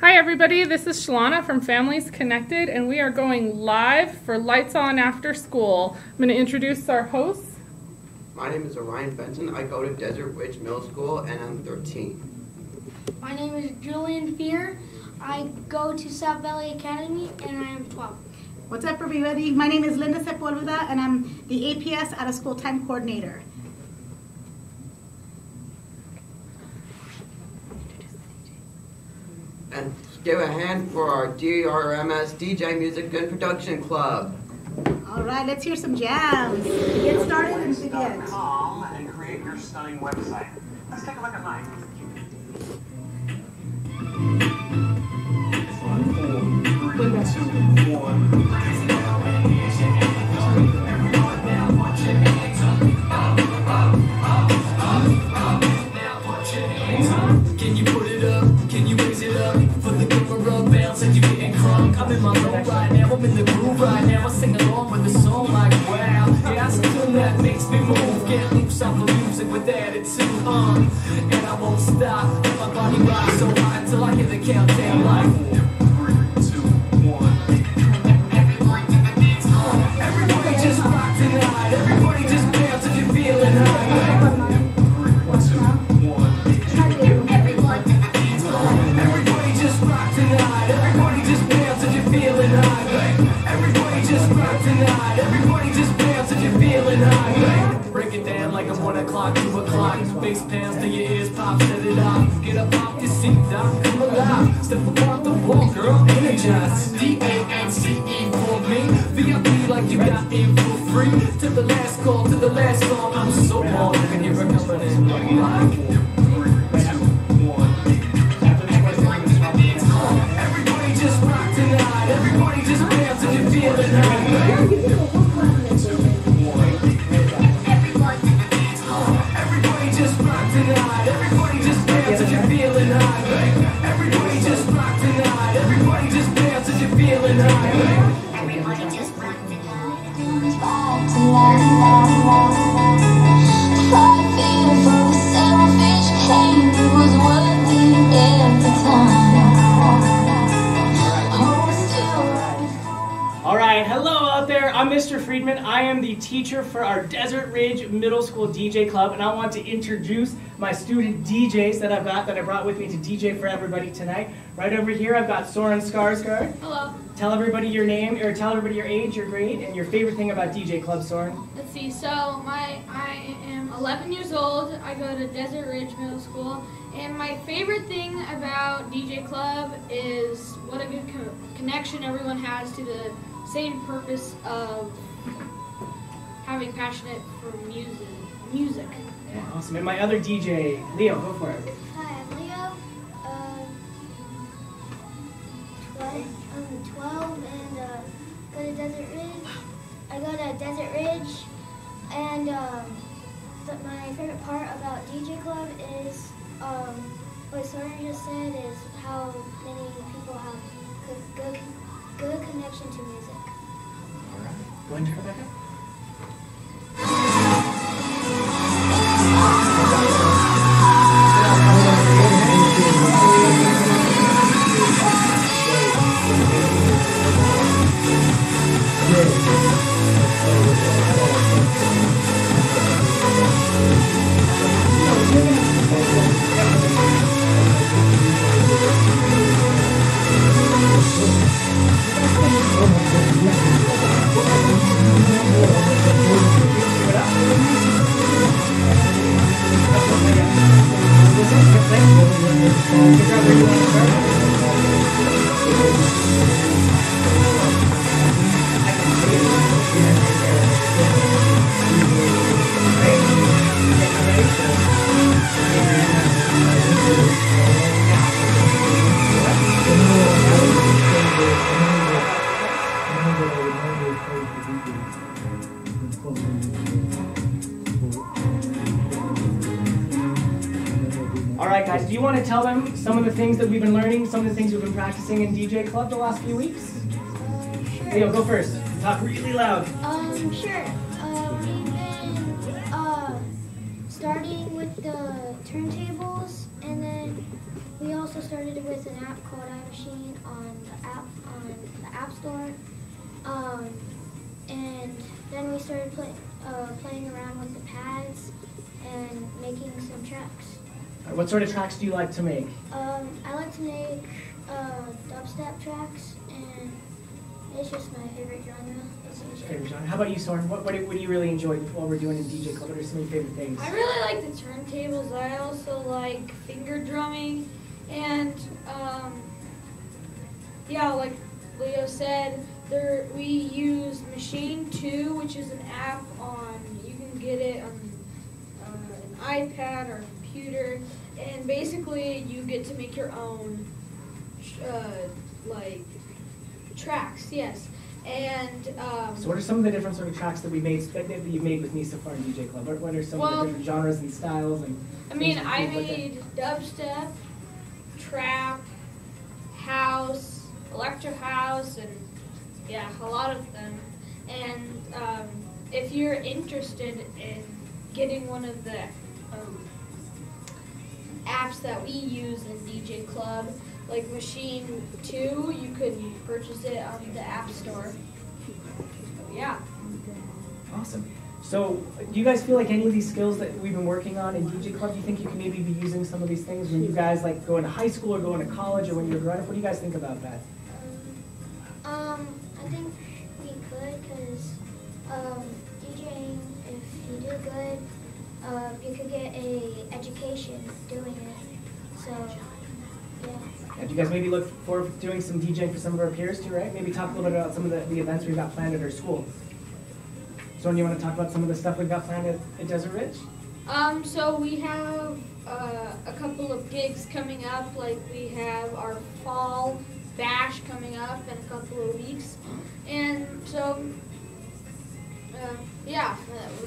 Hi everybody, this is Shalana from Families Connected, and we are going live for Lights On After School. I'm going to introduce our hosts. My name is Orion Benson. I go to Desert Ridge Middle School and I'm 13. My name is Julian Fear. I go to South Valley Academy and I am 12. What's up everybody? My name is Linda Sepulveda and I'm the APS out of school time coordinator. And give a hand for our DRMS DJ Music and Production Club. All right, let's hear some jams. Get started and begin. And create your stunning website. Let's take a look at mine. Can you put it up? Can you raise it up? For the camera bounce and you getting crunk. I'm in my zone right now, I'm in the groove right now. I sing along with the song like wow. Yeah, it's a tune that makes me move. Get loose off the music with attitude, and I won't stop. Let my body rock so high until I hear the countdown like 4, 3, 2, 1. Everybody just rock tonight. Everybody just bounce if you're feeling high. Like a 1 o'clock, 2 o'clock. Bass pounds till your ears pop, set it off. Get up off your seat, doc, come alive. Step apart the wall, girl, energize. D-A-N-C-E for me. VIP like you got in for free. To the last call, to the last song. I'm so on, I can hear it coming in. Like 4, 3, 2, 1. Everybody just rock tonight. Everybody just bounce if you're feeling high. Everybody just bounce if you're feeling high. Everybody just rock tonight. Everybody just bounce if you're feeling high. Everybody just rock tonight. Fight fear for the selfish pain. It was worth it every time. All right, hello out there. I'm Mr. Friedman. I am the teacher for our Desert Ridge Middle School DJ Club, and I want to introduce my student DJs that I brought with me to DJ for everybody tonight. Right over here, I've got Soren Skarsgård. Hello. Tell everybody your name, or tell everybody your age, your grade, and your favorite thing about DJ Club, Soren. Let's see. So I am 11 years old. I go to Desert Ridge Middle School, and my favorite thing about DJ Club is what a good connection everyone has to the same purpose of having passionate for music. Yeah, awesome. And my other DJ, Leo, go for it. Hi, I'm Leo. I'm 12 and go to Desert Ridge. I go to Desert Ridge, and my favorite part about DJ Club is what Soren just said, is how many people have good connection to music. All right. Go ahead, Rebecca. All right, guys, do you want to tell them some of the things that we've been learning, some of the things we've been practicing in DJ Club the last few weeks? Sure. Leo, go first. Talk really loud. Sure. We've been starting with the turntables, and then we also started with an app called iMachine on the App Store. And then we started playing around with the pads and making some tracks. What sort of tracks do you like to make? I like to make dubstep tracks, and it's just my favorite genre. Favorite genre. How about you, Soren? What do you really enjoy while we're doing in DJ Club? What are some of your favorite things? I really like the turntables. I also like finger drumming, and yeah, like Leo said, we use Machine 2, which is an app you can get it on an iPad or a computer, and basically you get to make your own like tracks, yes. And so what are some of the different sort of tracks that you've made with me so far in DJ Club? What are some of the different genres and styles? And I mean, I made dubstep, trap, house, electro house, and yeah, a lot of them. And if you're interested in getting one of the apps that we use in DJ Club, like Machine 2, you could purchase it on the App Store. So, yeah. Awesome. So, do you guys feel like any of these skills that we've been working on in DJ Club, do you think you can maybe be using some of these things when you guys like go into high school or go into college or when you're growing up? What do you guys think about that? I think we could, because DJing, if you do good, you could get a education doing it. So, yeah. Do you guys maybe look forward to doing some DJing for some of our peers too, right? Maybe talk a little bit about some of the events we've got planned at our school. So, do you want to talk about some of the stuff we've got planned at Desert Ridge? So we have a couple of gigs coming up, like we have our fall bash coming up in a couple of weeks, and so yeah,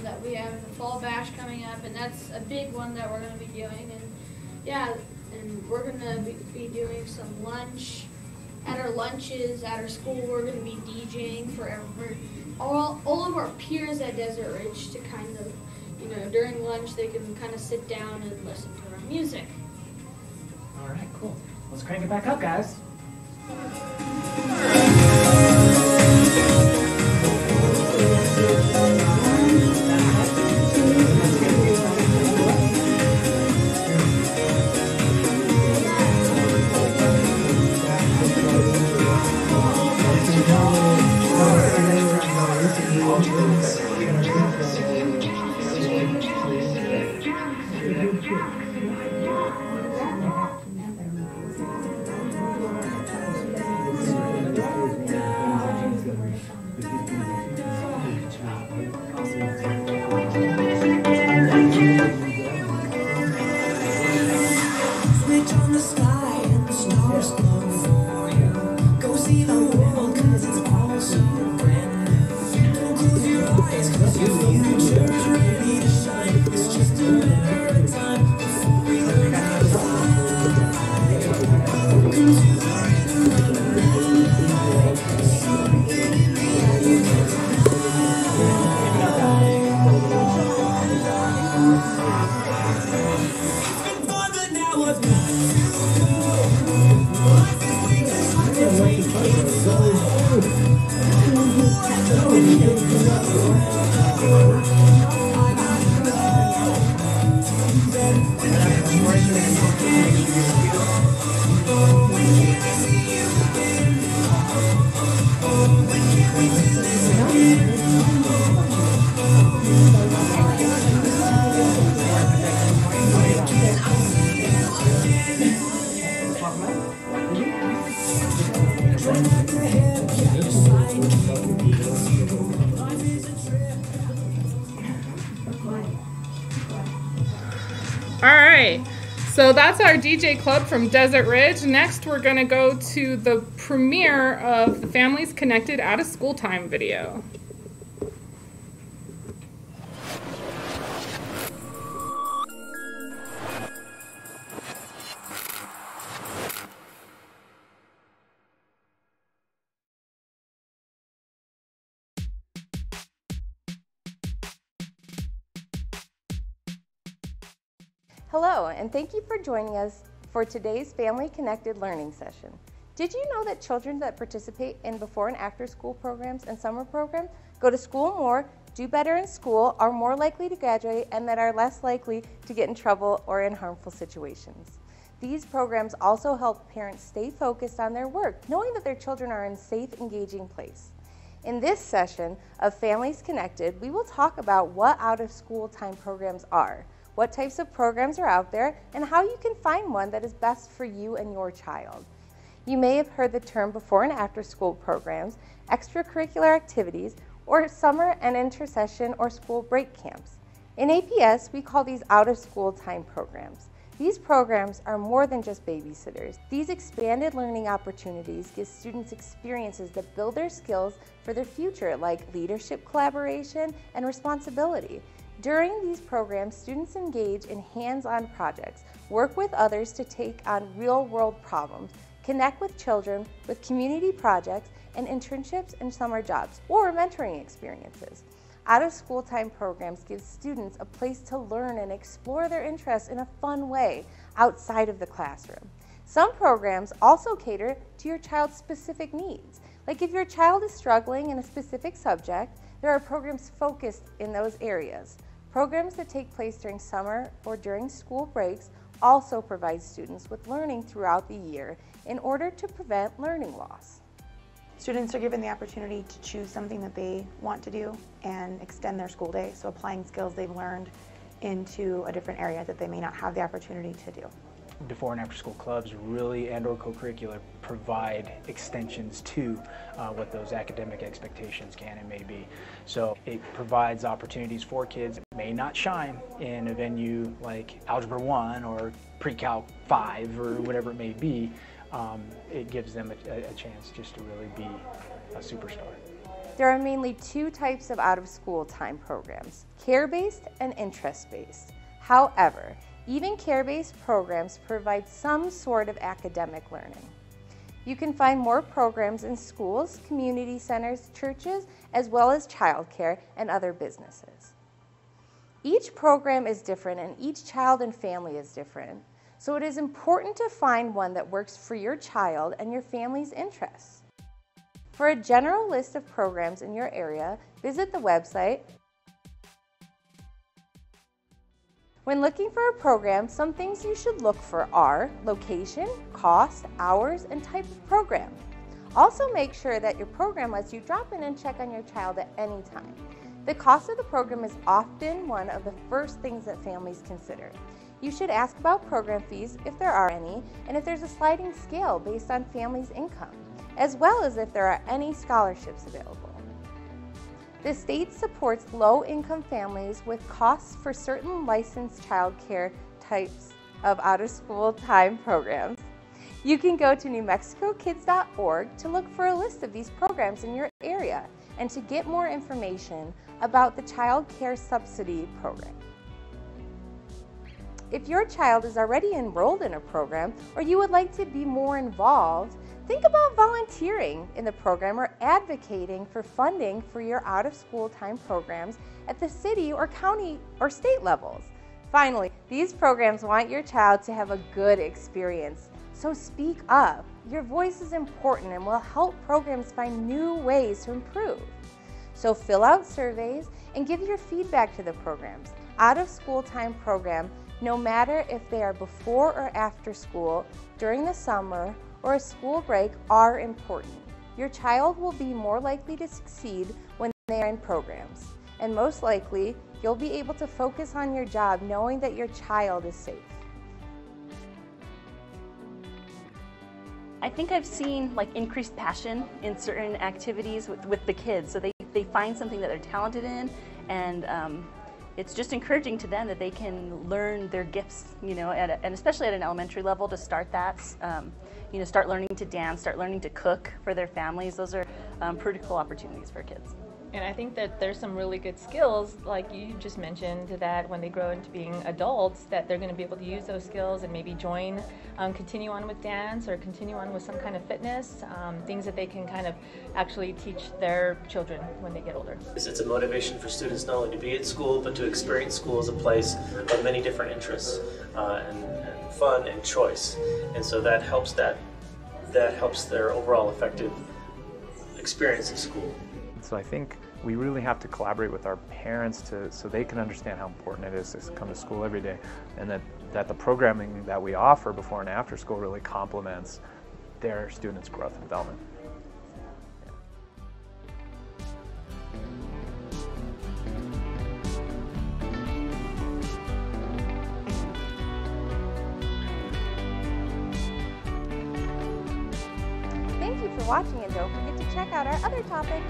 that we have the fall bash coming up, and that's a big one that we're going to be doing, and yeah, and we're going to be doing some lunch. At our lunches at our school, we're going to be DJing for all of our peers at Desert Ridge to kind of, you know, during lunch they can kind of sit down and listen to our music. All right, cool. Let's crank it back up, guys. All right, so that's our DJ Club from Desert Ridge. Next, we're going to go to the premiere of the Families Connected Out of School Time video. Hello, and thank you for joining us for today's Family Connected Learning session. Did you know that children that participate in before and after school programs and summer programs go to school more, do better in school, are more likely to graduate, and that are less likely to get in trouble or in harmful situations? These programs also help parents stay focused on their work, knowing that their children are in a safe, engaging place. In this session of Families Connected, we will talk about what out-of-school time programs are, what types of programs are out there, and how you can find one that is best for you and your child. You may have heard the term before and after school programs, extracurricular activities, or summer and intersession or school break camps. In APS, we call these out-of-school time programs. These programs are more than just babysitters. These expanded learning opportunities give students experiences that build their skills for their future, like leadership, collaboration, and responsibility. During these programs, students engage in hands-on projects, work with others to take on real-world problems, connect with children with community projects and internships and summer jobs, or mentoring experiences. Out-of-school time programs give students a place to learn and explore their interests in a fun way outside of the classroom. Some programs also cater to your child's specific needs. Like if your child is struggling in a specific subject, there are programs focused in those areas. Programs that take place during summer or during school breaks also provide students with learning throughout the year in order to prevent learning loss. Students are given the opportunity to choose something that they want to do and extend their school day, so applying skills they've learned into a different area that they may not have the opportunity to do. Before and after school clubs really and/or co-curricular provide extensions to what those academic expectations can and may be. So it provides opportunities for kids that may not shine in a venue like Algebra 1 or Pre-Calc 5 or whatever it may be. It gives them a chance just to really be a superstar. There are mainly two types of out-of-school time programs, care-based and interest-based. However, even care-based programs provide some sort of academic learning. You can find more programs in schools, community centers, churches, as well as childcare and other businesses. Each program is different and each child and family is different. So it is important to find one that works for your child and your family's interests. For a general list of programs in your area, visit the website. When looking for a program, some things you should look for are location, cost, hours, and type of program. Also make sure that your program lets you drop in and check on your child at any time. The cost of the program is often one of the first things that families consider. You should ask about program fees, if there are any, and if there's a sliding scale based on family's income, as well as if there are any scholarships available. The state supports low-income families with costs for certain licensed child care types of out-of-school time programs. You can go to newmexicokids.org to look for a list of these programs in your area and to get more information about the Child Care Subsidy Program. If your child is already enrolled in a program or you would like to be more involved, think about volunteering in the program or advocating for funding for your out-of-school time programs at the city or county or state levels. Finally, these programs want your child to have a good experience, so speak up. Your voice is important and will help programs find new ways to improve. So fill out surveys and give your feedback to the programs. Out-of-school time program, no matter if they are before or after school, during the summer, or a school break, are important. Your child will be more likely to succeed when they are in programs, and most likely, you'll be able to focus on your job knowing that your child is safe. I think I've seen increased passion in certain activities with the kids, so they find something that they're talented in, and it's just encouraging to them that they can learn their gifts, and especially at an elementary level to start that, start learning to dance, start learning to cook for their families. Those are pretty cool opportunities for kids. And I think that there's some really good skills, like you just mentioned, that when they grow into being adults, that they're going to be able to use those skills and maybe join, continue on with dance or continue on with some kind of fitness, things that they can kind of actually teach their children when they get older. It's a motivation for students not only to be at school, but to experience school as a place of many different interests and fun and choice. And so that helps their overall effective experience at school. So I think we really have to collaborate with our parents so they can understand how important it is to come to school every day, and that the programming that we offer before and after school really complements their students' growth and development. Thank you for watching, and don't forget to check out our other topics.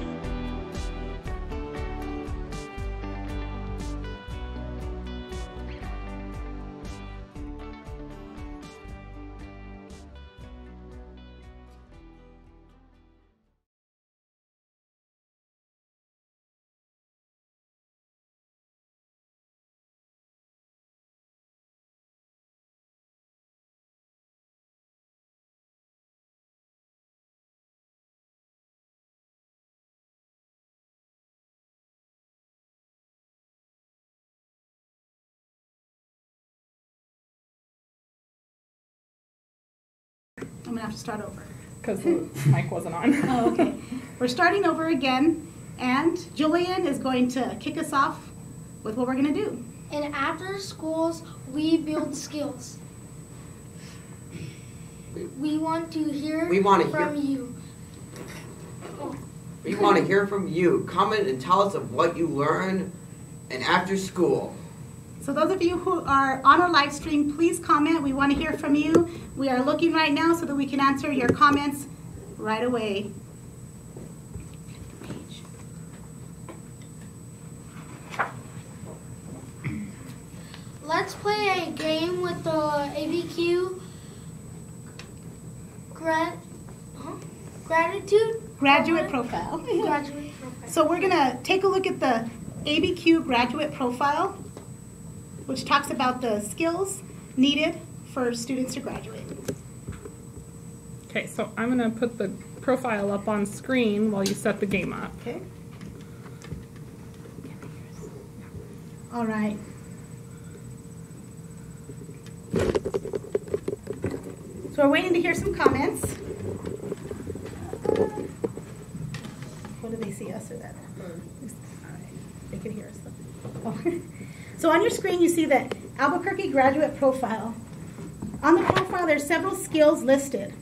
I'm gonna have to start over. Because the mic wasn't on. Oh, okay. We're starting over again, and Julian is going to kick us off with what we're gonna do. And after schools, we build skills. We want to hear from you. We want to hear from you. Comment and tell us of what you learned and after school. So those of you who are on our live stream, please comment. We want to hear from you. We are looking right now so that we can answer your comments right away. Let's play a game with the ABQ Graduate profile. Graduate profile. So we're going to take a look at the ABQ graduate profile, which talks about the skills needed for students to graduate. Okay, so I'm going to put the profile up on screen while you set the game up. Okay. All right. So we're waiting to hear some comments. What do they see us or that? All right. They can hear us though. Oh. So on your screen you see the Albuquerque graduate profile. On the profile there's several skills listed.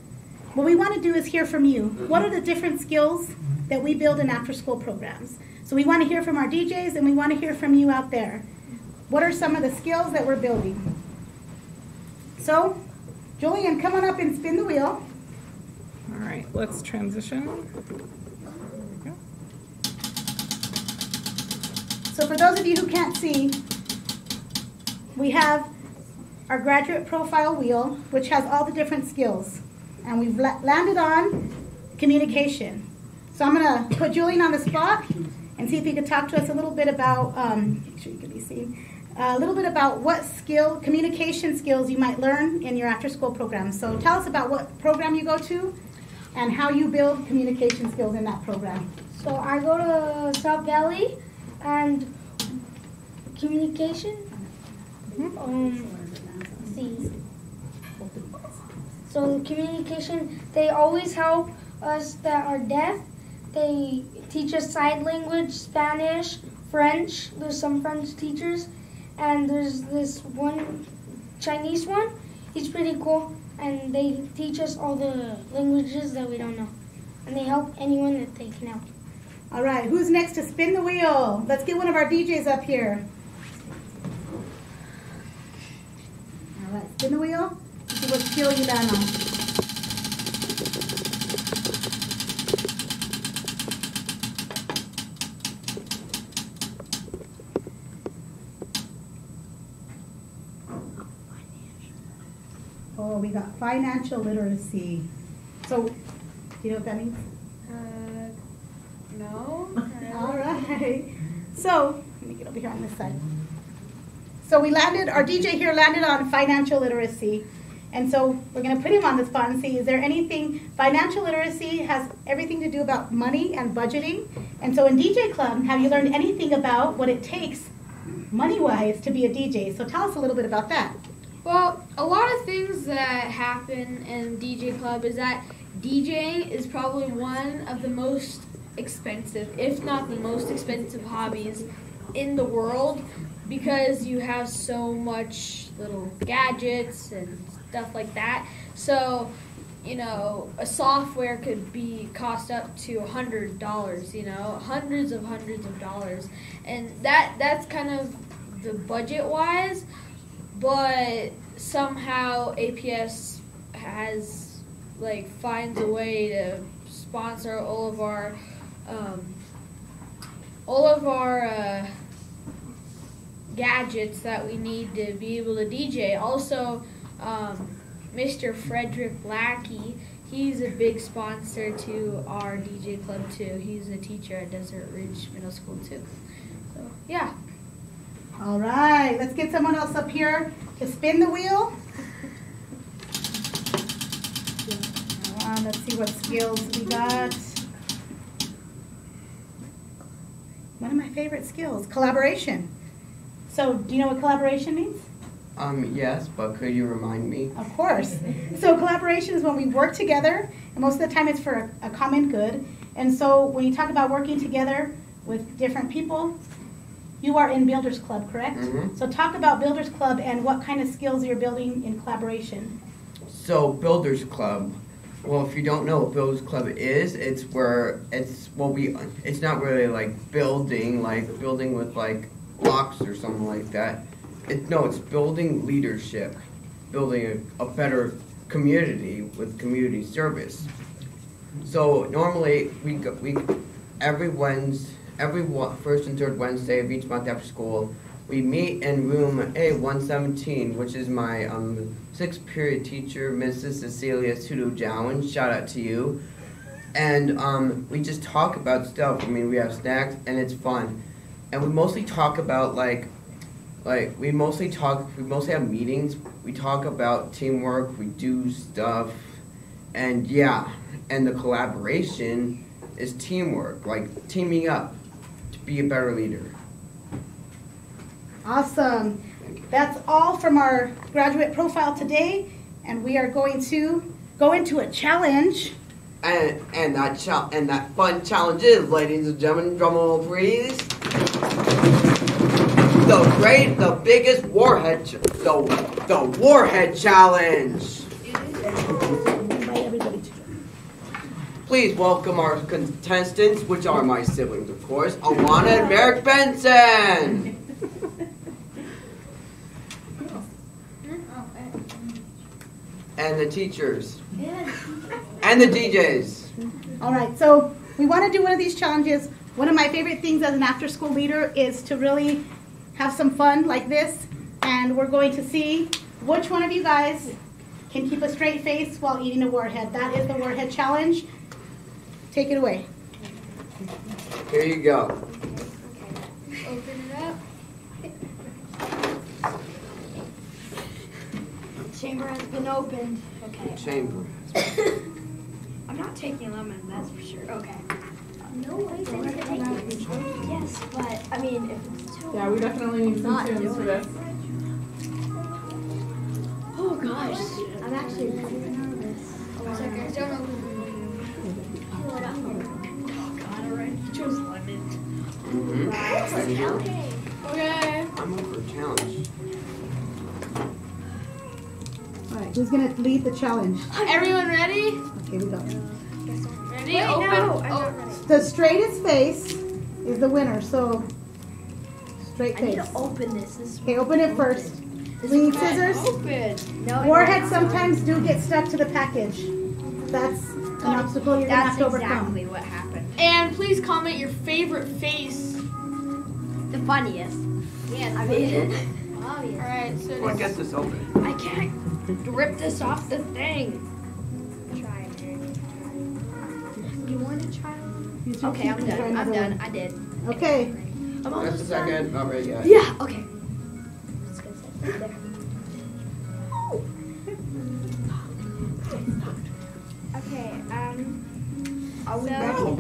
What we want to do is hear from you. What are the different skills that we build in after-school programs? So we want to hear from our DJs and we want to hear from you out there. What are some of the skills that we're building? So, Julian, come on up and spin the wheel. All right, let's transition. So for those of you who can't see, we have our graduate profile wheel, which has all the different skills. And we've landed on communication. So I'm going to put Julian on the spot and see if he could talk to us a little bit about, make sure you can be seen, a little bit about what communication skills you might learn in your after-school program. So tell us about what program you go to and how you build communication skills in that program. So I go to South Valley and communication. See. So communication, they always help us that are deaf. They teach us sign language, Spanish, French. There's some French teachers. And there's this one Chinese one. He's pretty cool. And they teach us all the languages that we don't know. And they help anyone that they can help. All right, who's next to spin the wheel? Let's get one of our DJs up here. All right, spin the wheel. See what skill you land on. Oh, we got financial literacy. So, do you know what that means? No. All right. right. So, let me get over here on this side. So our DJ here landed on financial literacy. And so we're going to put him on the spot and see, is there anything, financial literacy has everything to do about money and budgeting. And so in DJ Club, have you learned anything about what it takes money-wise to be a DJ? So tell us a little bit about that. Well, a lot of things that happen in DJ Club is that DJing is probably one of the most expensive, if not the most expensive hobbies in the world, because you have so much little gadgets and stuff like that. So, you know, a software could cost up to $100, you know, hundreds of dollars. And that's kind of the budget-wise, but somehow APS finds a way to sponsor all of our gadgets that we need to be able to DJ. Also, Mr. Frederick Lackey, he's a big sponsor to our DJ Club too. He's a teacher at Desert Ridge Middle School too. So, yeah. All right, let's get someone else up here to spin the wheel. Let's see what skills we got. One of my favorite skills, collaboration. So, do you know what collaboration means? Yes, but could you remind me? Of course. So collaboration is when we work together, and most of the time it's for a common good. And so when you talk about working together with different people, you are in Builders Club, correct? Mm-hmm. So talk about Builders Club and what kind of skills you're building in collaboration. So Builders Club, well, if you don't know what Builders Club is, it's not really like building with like blocks or something like that. It's building leadership, building a better community with community service. So normally every first and third Wednesday of each month after school, we meet in room A117, which is my sixth period teacher, Mrs. Cecilia Sudo-Jowan. Shout out to you. And we just talk about stuff. I mean, we have snacks and it's fun. And we mostly talk about we mostly have meetings. We talk about teamwork, we do stuff, and yeah, and the collaboration is teamwork, like teaming up to be a better leader. Awesome. That's all from our graduate profile today, and we are going to go into a challenge. And that fun challenge is, ladies and gentlemen, drum roll please. The biggest warhead, the warhead challenge. Please welcome our contestants, which are my siblings, of course, Alana and Merrick Benson. And the teachers. And the DJs. All right, so we want to do one of these challenges. One of my favorite things as an after-school leader is to really have some fun like this, and we're going to see which one of you guys can keep a straight face while eating a warhead. That is the warhead challenge. Take it away. Here you go. Open it up. The chamber has been opened. Okay. Chamber. I'm not taking lemon, that's for sure. Okay. No way. Yes, but I mean, if it's too. Yeah, we definitely need some tunes for this. Oh gosh, I'm actually really nervous. Oh god, already chose lemon. Mm-hmm. Okay. I'm up for a challenge. All right, who's going to lead the challenge? Everyone ready? Okay, we go. Ready? Wait, Open. no, I'm not ready. The straightest face is the winner, so straight I need face. to open this. Okay, open it first. We need scissors. Open. No, Warheads sometimes do get stuck to the package. That's an obstacle you're going to have to overcome. That's exactly what happened. And please comment your favorite face. The funniest. Yeah, I mean, obvious. Alright, so Well, get this open. I can't rip this off the thing. Try it. You want to try one? Okay, I'm done. I did. Okay. Just a second, not ready yet. Yeah, okay. Okay, Oh,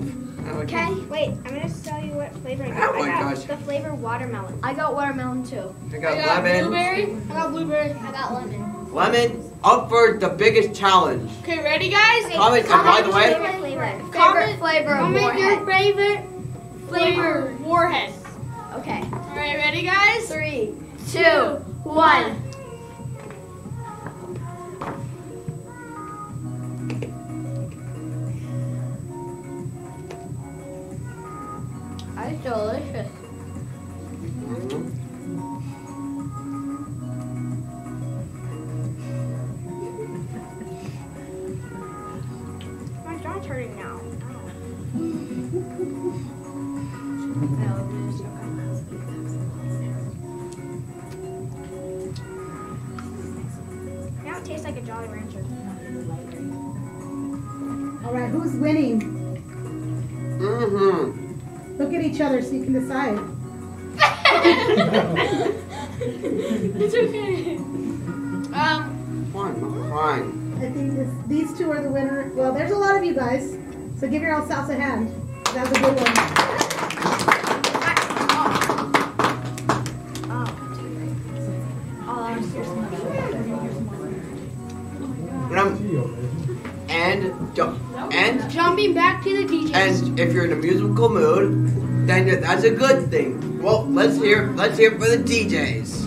okay, wait, I'm gonna tell you what flavor I got. Oh my I got gosh. the flavor watermelon. I got watermelon too. I got lemon. Blueberry. I got blueberry. I got lemon. Lemon, up for the biggest challenge. Okay, ready, guys? Comment, and by the way, Favorite flavor of Comment your warhead. favorite flavor warhead. Okay. All right, ready, guys? 3, 2, 1. That's delicious. My jaw's hurting now. Now it tastes like a Jolly Rancher. All right, who's winning? Look at each other so you can decide. It's okay. Fine. I think these two are the winner. Well, there's a lot of you guys, so give yourselves a hand. That was a good one. And jumping back to the DJs. And if you're in a musical mood, then that's a good thing. Well, let's hear for the DJs.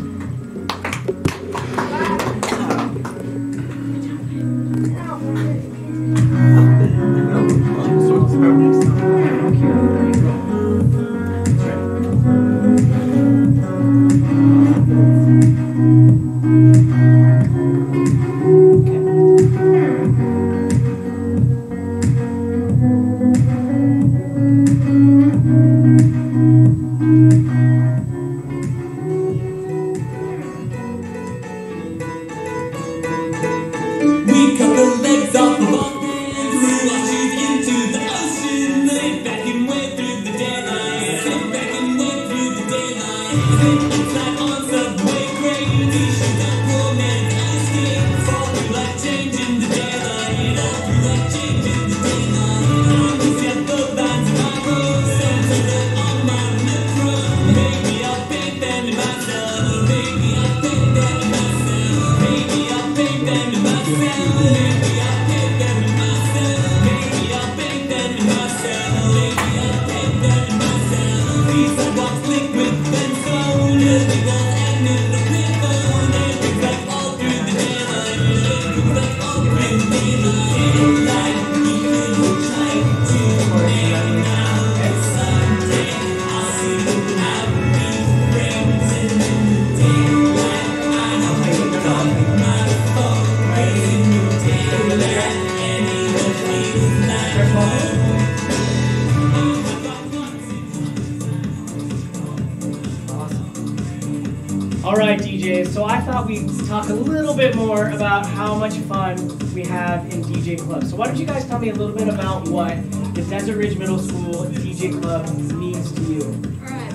Alright DJs, so I thought we'd talk a little bit more about how much fun we have in DJ Club. So why don't you guys tell me a little bit about what the Desert Ridge Middle School DJ Club means to you? Alright.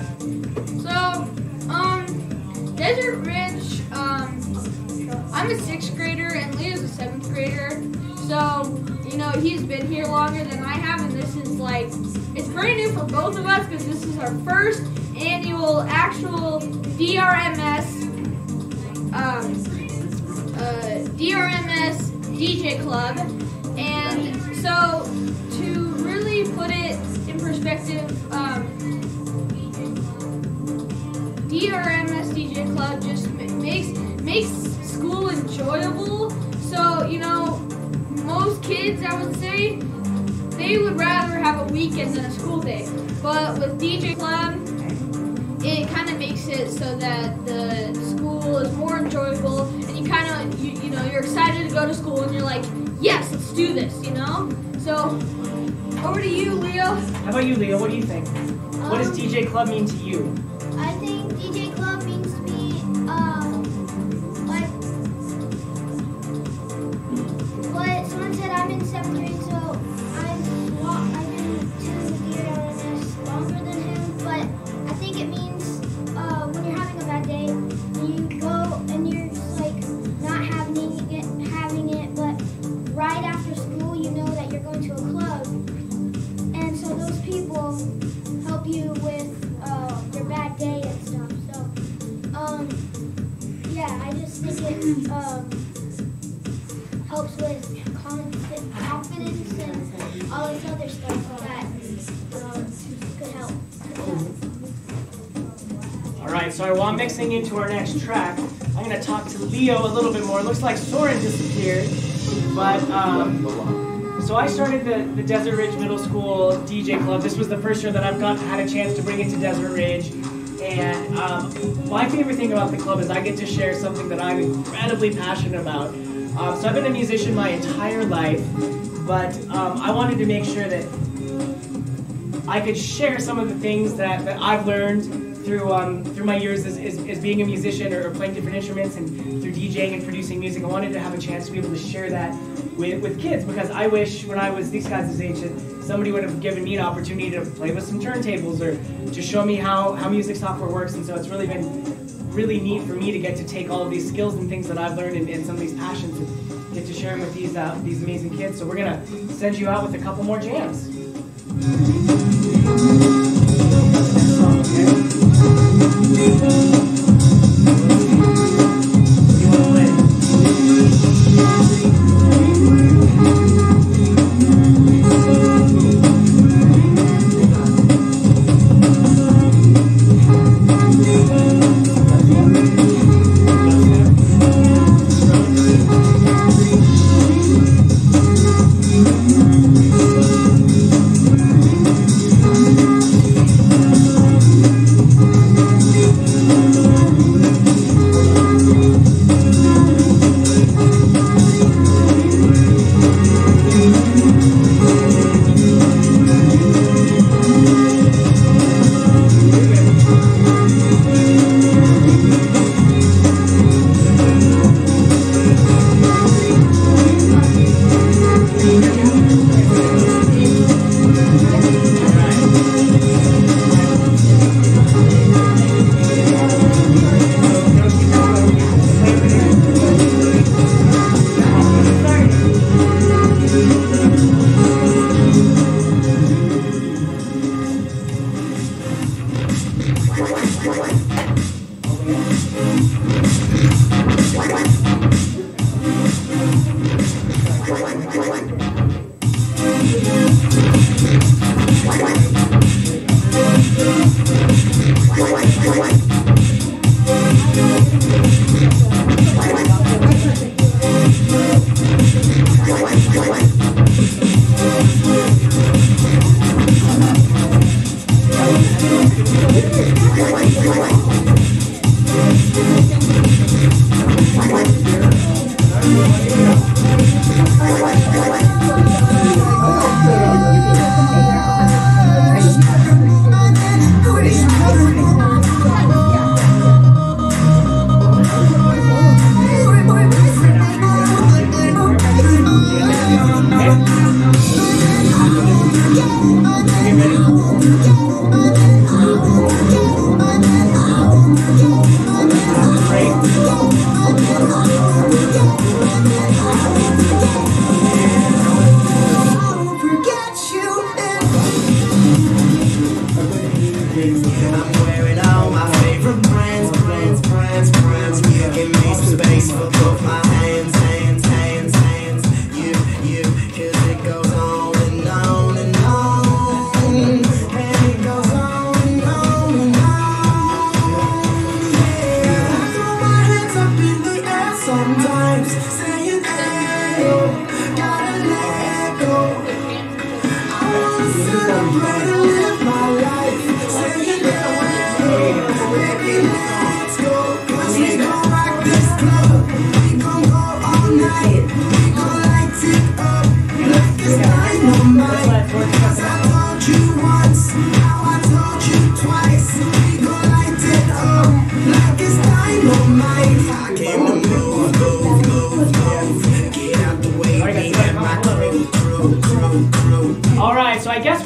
So, Desert Ridge, I'm a 6th grader and Leo's a 7th grader. So, you know, he's been here longer than I have, and this is like, it's brand new for both of us because this is our first annual actual DRMS DJ Club. And so, to really put it in perspective, DRMS DJ Club just makes school enjoyable. So, you know, most kids, I would say, they would rather have a weekend than a school day. But with DJ Club, it kind of makes it so that the school is more enjoyable, and you kind of, you know, you're excited to go to school, and you're like, yes, let's do this, you know? So, over to you, Leo. How about you, Leo? What do you think? What does DJ Club mean to you? I think DJ Club means to me, like what someone said, I'm in 7th grade, so I've been to DRMS longer than him, but will help you with your bad day and stuff. So, yeah, I just think it helps with confidence and all this other stuff that could help. All right, so while I'm mixing into our next track, I'm going to talk to Leo a little bit more. It looks like Soren disappeared, but so I started the Desert Ridge Middle School DJ Club. This was the first year that I've had a chance to bring it to Desert Ridge. And my favorite thing about the club is I get to share something that I'm incredibly passionate about. So I've been a musician my entire life, but I wanted to make sure that I could share some of the things that I've learned through my years as being a musician or playing different instruments and through DJing and producing music. I wanted to have a chance to be able to share that with kids, because I wish when I was these guys' age that somebody would have given me an opportunity to play with some turntables or to show me how music software works. And so it's really been really neat for me to get to take all of these skills and things that I've learned and some of these passions and get to share them with these amazing kids. So we're going to send you out with a couple more jams.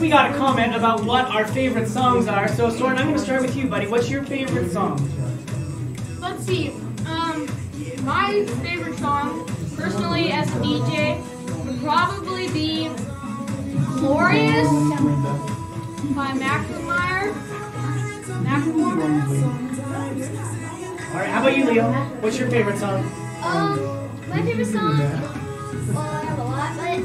We got a comment about what our favorite songs are. So, Soren, I'm going to start with you, buddy. What's your favorite song? Let's see. My favorite song, personally as a DJ, would probably be Glorious by Macklemore. All right, how about you, Leo? What's your favorite song? My favorite song, well, I have a lot, but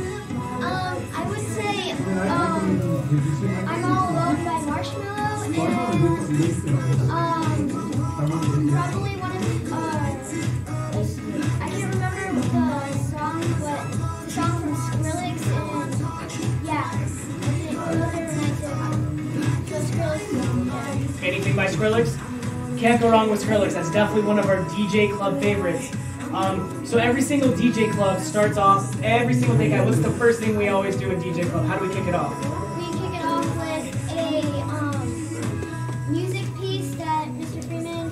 I would say I'm All Alone by Marshmello, and probably one of I can't remember the song, but the song from Skrillex, and yeah, those are my two. So Skrillex, yeah. Anything by Skrillex? Can't go wrong with Skrillex. That's definitely one of our DJ Club favorites. So every single DJ Club starts off, every single day, guy, what's the first thing we always do in DJ Club? How do we kick it off? We kick it off with a music piece that Mr. Freeman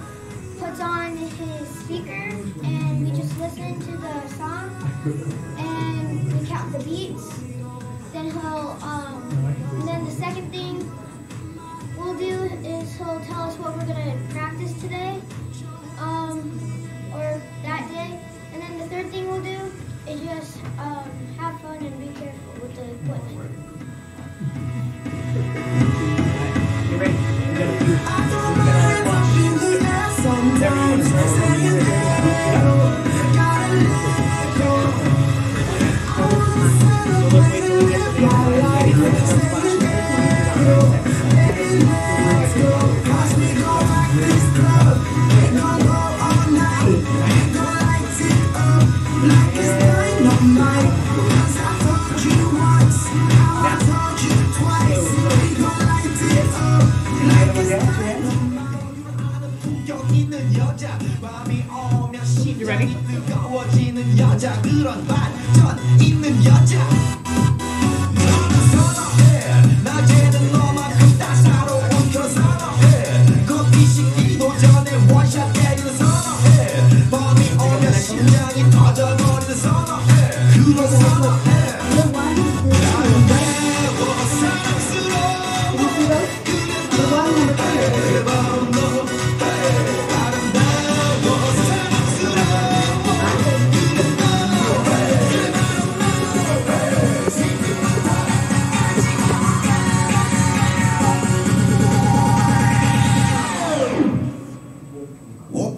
puts on his speaker, and we just listen to the song, and we count the beats. Then and then the second thing we'll do is he'll tell us what we're gonna practice today, or that day. And then the third thing we'll do is just have fun and be careful with the equipment. You ready? You ready?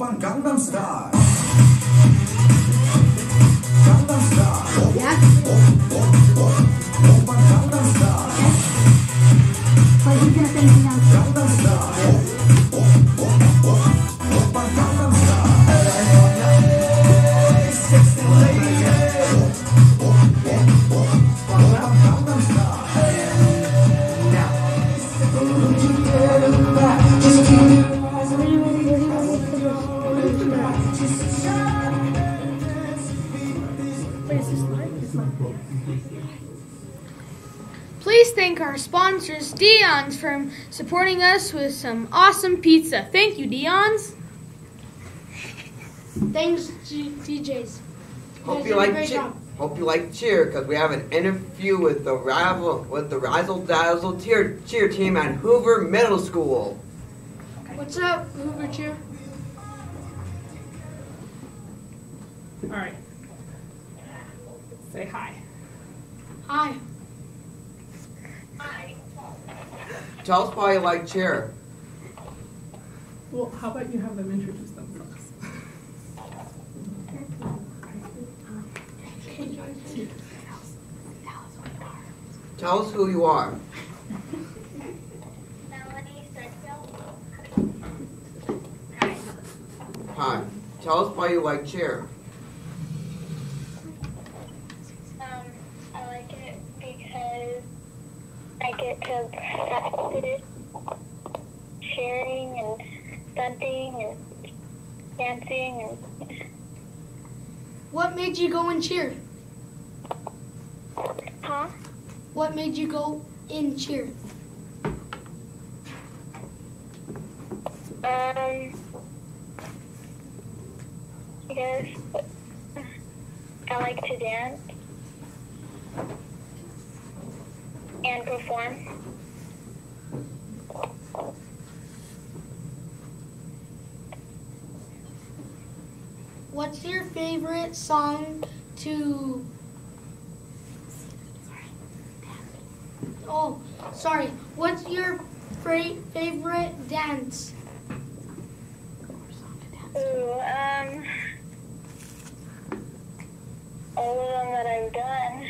Oppan Gangnam Style. Please thank our sponsors, Dion's, for supporting us with some awesome pizza. Thank you, Dion's. Thanks, DJs. Hope you like cheer, because we have an interview with the Razzle Dazzle cheer team at Hoover Middle School. What's up, Hoover Cheer? All right. Say hi. Hi. Tell us why you like cheer. Well, how about you have them introduce themselves? Tell us who you are. Hi. Tell us why you like cheer. I like it because I get to practice cheering and stunting and dancing. And What made you go and cheer? Huh? What made you go in cheer? Because I like to dance and perform. What's your favorite song to... Sorry. What's your favorite dance? Ooh, all of them that I've done.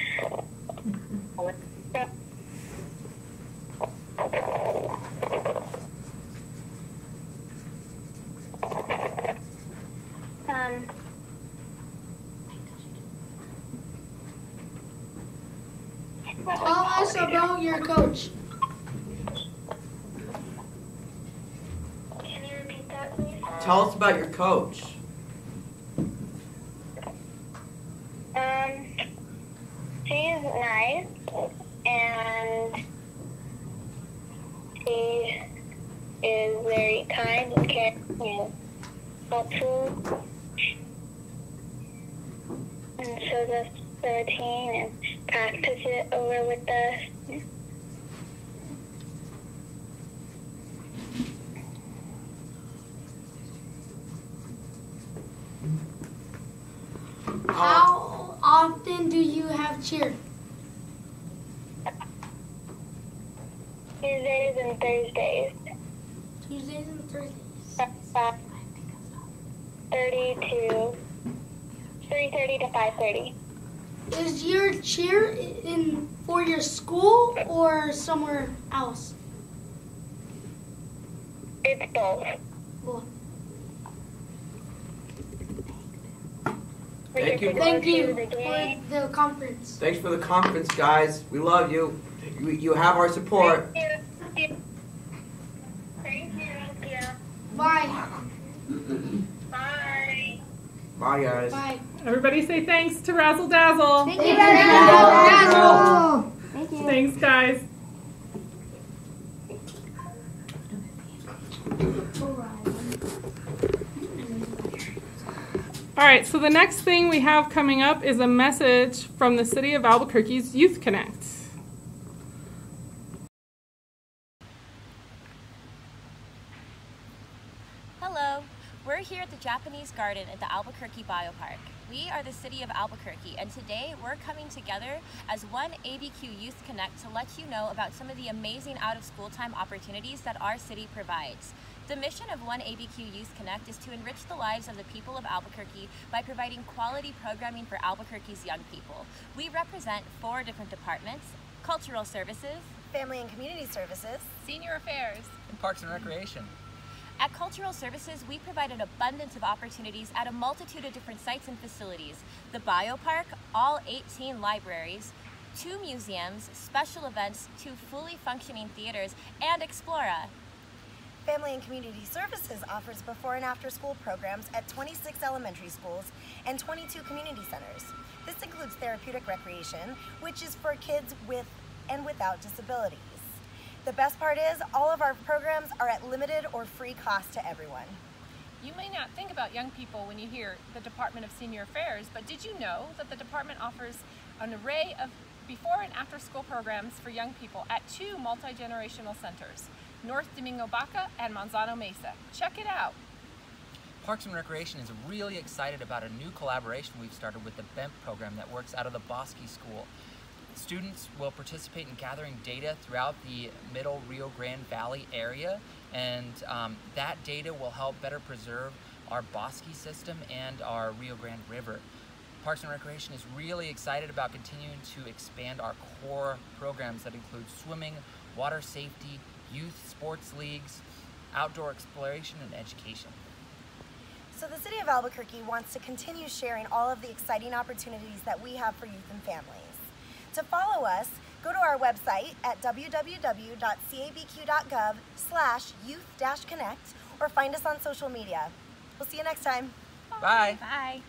Tell us about your coach. Can you repeat that, please? Tell us about your coach. She's nice, and she is very kind and caring and helpful, and shows us the routine and practices it over with us. How often do you have cheer? Tuesdays and Thursdays. Tuesdays and Thursdays. 30 to 3:30 to 5:30. Is your cheer in for your school or somewhere else? It's both. Both. Thank you. Thank you for the conference. Thanks for the conference, guys. We love you. You have our support. Thank you. Thank you. Bye. Bye. Bye, guys. Bye. Everybody say thanks to Razzle Dazzle. Thank you, Razzle. Thank you. Thanks, guys. All right, so the next thing we have coming up is a message from the City of Albuquerque's Youth Connect. Hello, we're here at the Japanese Garden at the Albuquerque Biopark. We are the City of Albuquerque, and today we're coming together as one ABQ Youth Connect to let you know about some of the amazing out-of-school time opportunities that our city provides. The mission of One ABQ Youth Connect is to enrich the lives of the people of Albuquerque by providing quality programming for Albuquerque's young people. We represent 4 different departments: Cultural Services, Family and Community Services, Senior Affairs, and Parks and Recreation. At Cultural Services, we provide an abundance of opportunities at a multitude of different sites and facilities. The Biopark, all 18 libraries, 2 museums, special events, 2 fully functioning theaters, and Explora. Family and Community Services offers before and after school programs at 26 elementary schools and 22 community centers. This includes therapeutic recreation, which is for kids with and without disabilities. The best part is all of our programs are at limited or free cost to everyone. You may not think about young people when you hear the Department of Senior Affairs, but did you know that the department offers an array of before and after school programs for young people at 2 multi-generational centers, North Domingo Baca and Manzano Mesa. Check it out. Parks and Recreation is really excited about a new collaboration we've started with the BEMP program that works out of the Bosque School. Students will participate in gathering data throughout the middle Rio Grande Valley area, and that data will help better preserve our Bosque system and our Rio Grande River. Parks and Recreation is really excited about continuing to expand our core programs that include swimming, water safety, youth sports leagues, outdoor exploration, and education. So the City of Albuquerque wants to continue sharing all of the exciting opportunities that we have for youth and families. To follow us, go to our website at www.cabq.gov/youth-connect or find us on social media. We'll see you next time. Bye. Bye.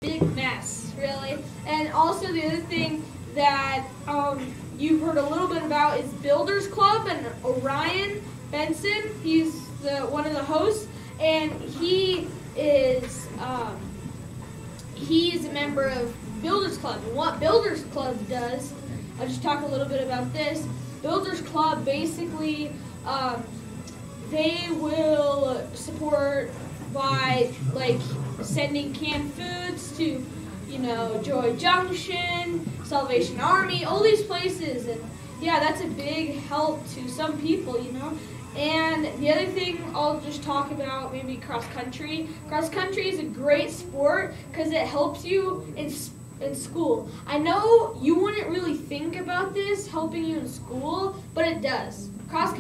big mess, really. And also the other thing that you've heard a little bit about is Builders Club, and Orion Benson, he's one of the hosts, and he is a member of Builders Club. And what Builders Club does, I'll just talk a little bit about this. Builders Club basically, they will support by like sending canned foods to, you know, Joy Junction, Salvation Army, all these places, and yeah, that's a big help to some people, you know. And the other thing I'll just talk about, maybe cross country. Cross country is a great sport because it helps you in school. I know you wouldn't really think about this helping you in school, but it does. Cross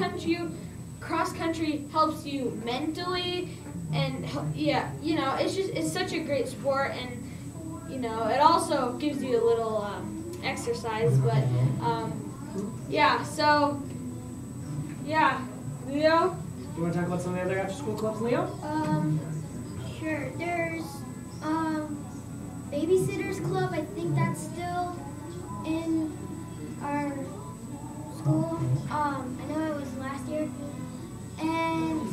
country helps you mentally, and yeah, you know, it's such a great sport, and you know, it also gives you a little exercise, but yeah, so yeah. Leo? You want to talk about some of the other after-school clubs, Leo? Sure. There's Babysitters Club. I think that's still in our school. I know it was last year, and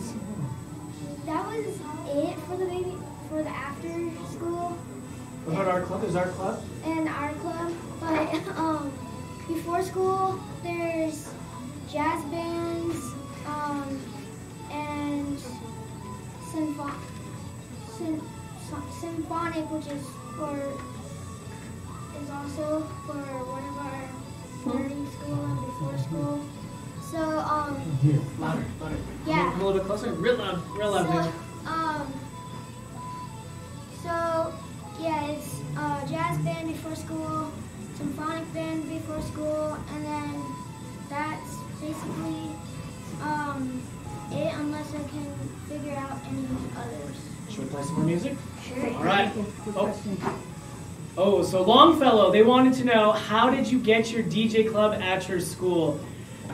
that was it for the after school. What about our club? There's our club. And our club, but before school there's jazz bands. And symphonic, which is also for one of our learning school and before school. So louder. Yeah. A little bit closer. Real loud. So yeah, it's jazz band before school, symphonic band before school, and then that's basically it, unless I can figure out any others. Should we play some more music? Sure. All right. Oh, so Longfellow, they wanted to know, how did you get your DJ club at your school?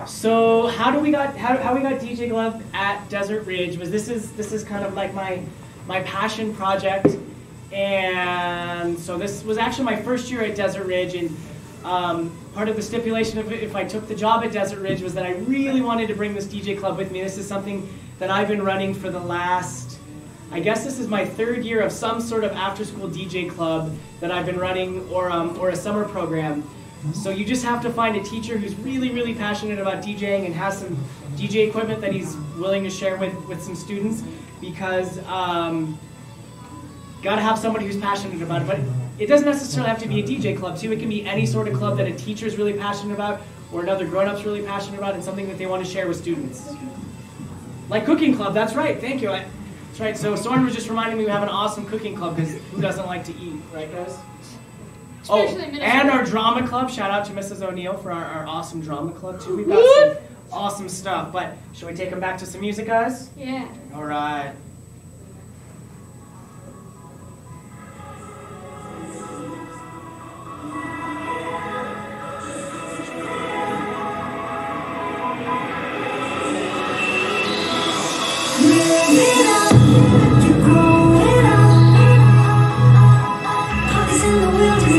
So how we got DJ club at Desert Ridge was this is kind of like my passion project, and so this was actually my first year at Desert Ridge, and part of the stipulation of if I took the job at Desert Ridge was that I really wanted to bring this DJ club with me. This is something that I've been running for the last, I guess this is my third year of some sort of after-school DJ club that I've been running, or a summer program. So you just have to find a teacher who's really, really passionate about DJing and has some DJ equipment that he's willing to share with some students, because gotta have somebody who's passionate about it. But it doesn't necessarily have to be a DJ club too. It can be any sort of club that a teacher is really passionate about, or another grown-up's really passionate about, and something that they want to share with students. Like cooking club, that's right, thank you. That's right, so Soren was just reminding me we have an awesome cooking club, because who doesn't like to eat, right guys? Oh, and our drama club, shout out to Mrs. O'Neill for our awesome drama club too. We've got some awesome stuff, but should we take them back to some music, guys? Yeah. All right. Life.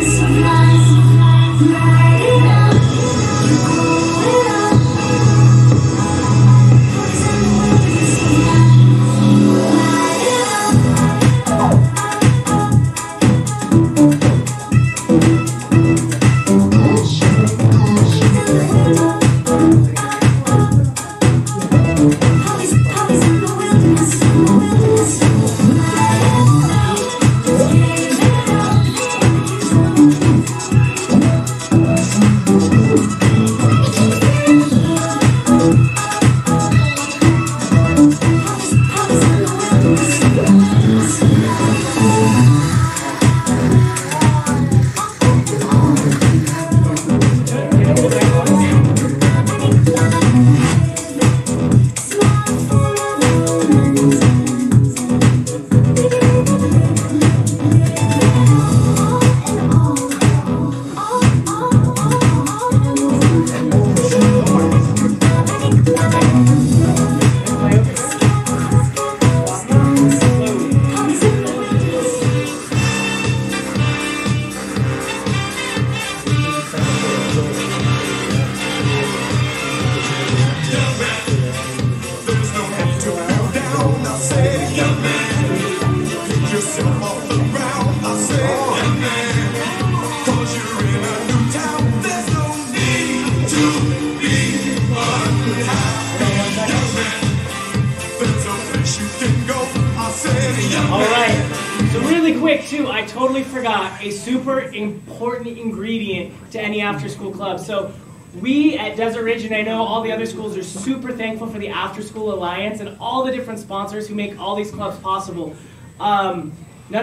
too, I totally forgot a super important ingredient to any after-school club. So we at Desert Ridge, and I know all the other schools, are super thankful for the After School Alliance and all the different sponsors who make all these clubs possible. None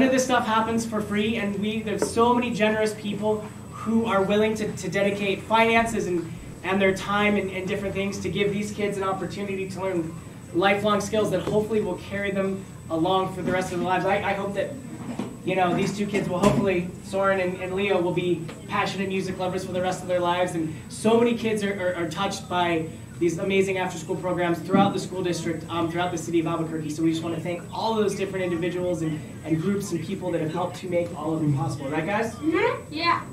of this stuff happens for free, and there's so many generous people who are willing to dedicate finances and their time and different things to give these kids an opportunity to learn lifelong skills that hopefully will carry them along for the rest of their lives. I hope that, you know, these two kids will hopefully, Soren and Leo, will be passionate music lovers for the rest of their lives. And so many kids are touched by these amazing after-school programs throughout the school district, throughout the city of Albuquerque. So we just want to thank all of those different individuals and groups and people that have helped to make all of them possible. Right, guys? Mm-hmm. Yeah.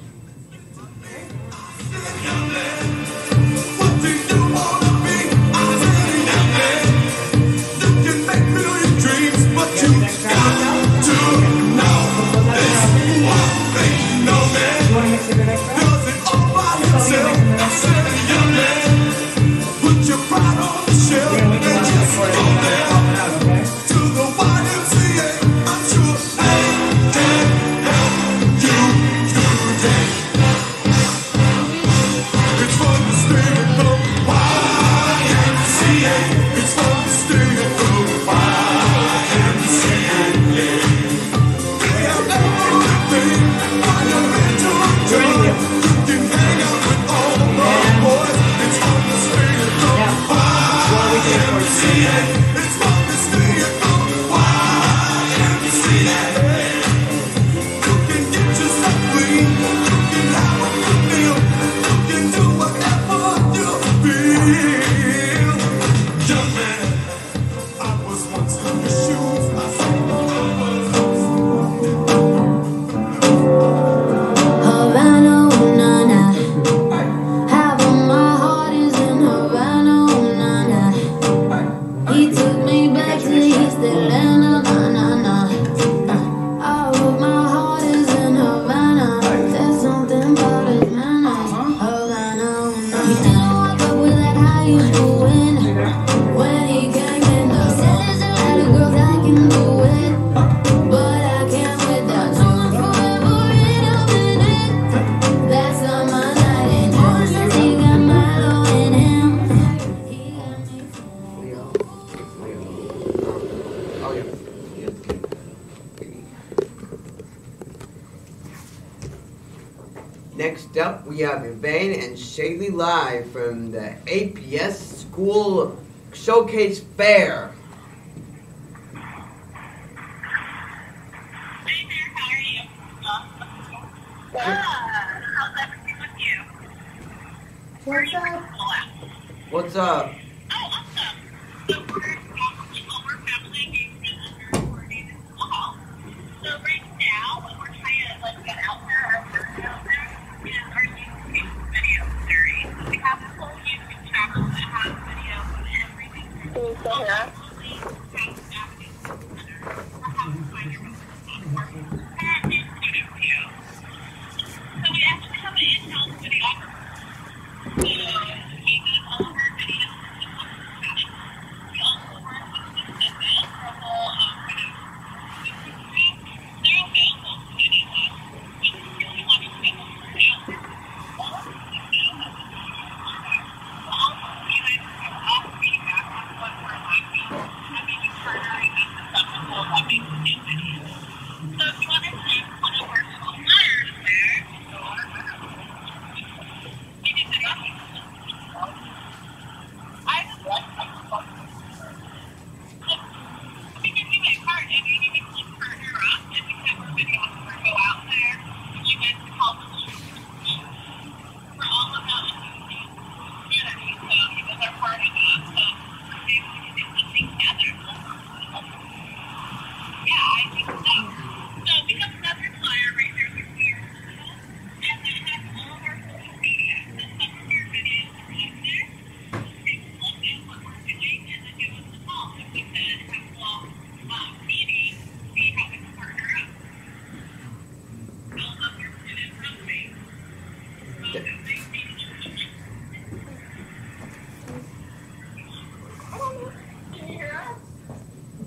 Next up, we have Yvain and Shaylee live from the APS School Showcase Fair. What's up? What's up?